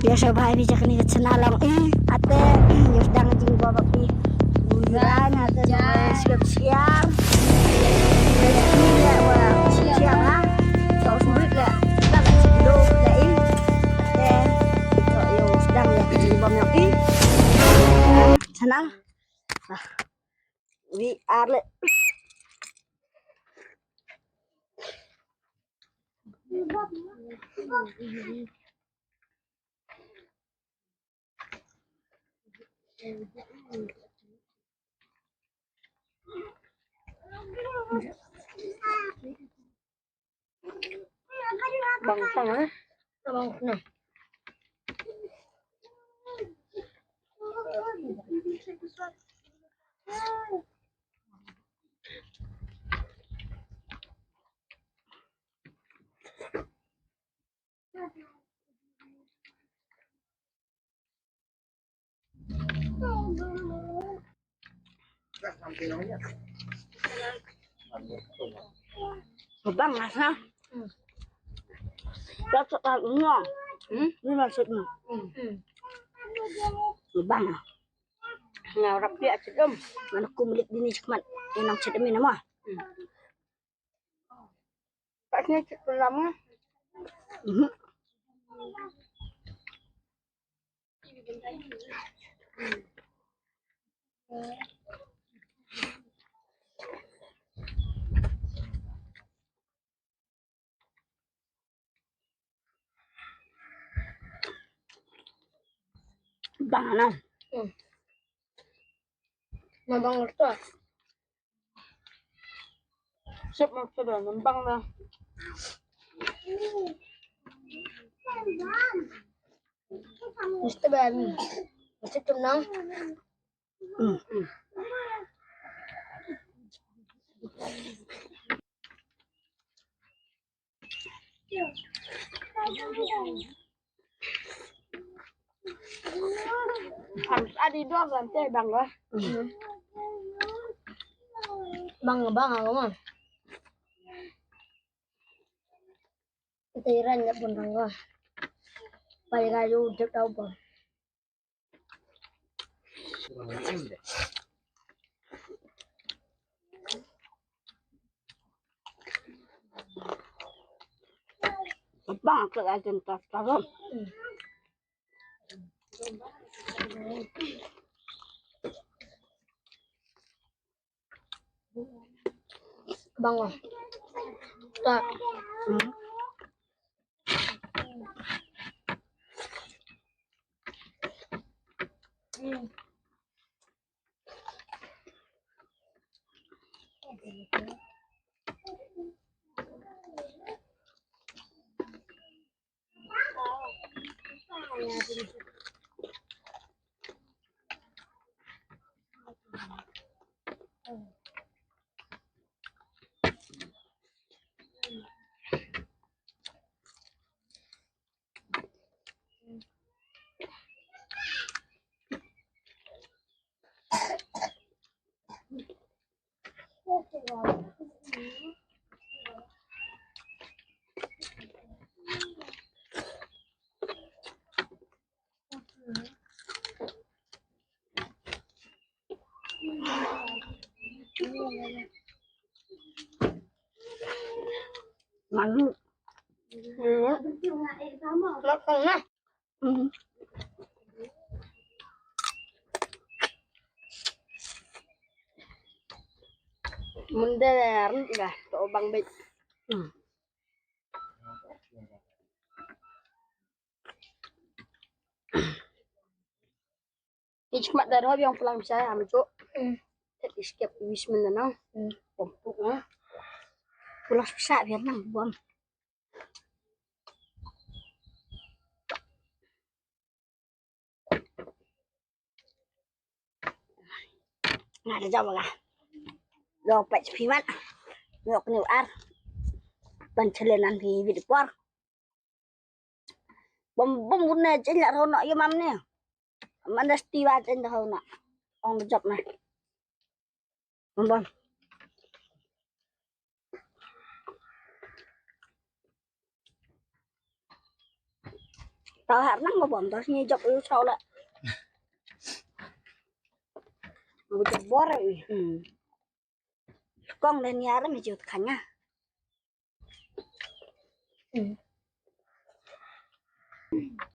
Ya sobat bijak nih senalong ate ya sedang jing bawa pi bulan ate siap-siap ya wah siap ha so sulit lah kita masih belum lain ate yo sedang ya jing bawa pi senang nah we are bang sana bang nah bang masa cocok lagunya ini maksudnya bang ngarap dia cedem mana ku milik dini cekmat enang cedemin nama pasnya cedem lama bang ano nabang ito sip maksudnya nabang na gusto ba gusto tunang harus ada doang nanti bang lah bang ako mah ketiran ya pun bang lah balik kayu udah tau bang bang ke agen tas tarom bang lah tak malu makan nah mundur dah to bang bet ini cuma darah yang pulang saya ambil cok tapi setiap wis menenang pompoknya pulang bisa biar nang bom nggak ada jawab lah dompet piman yok new ar pencelenan di vidipor bom guna jelak rono ya mamnya mana setiwa trên đâu nè ông chụp này bom tao hạt nắng mà bom tao như chọc yêu sau lại một chục bó rồi con lên nhà đó mày chịu khánh à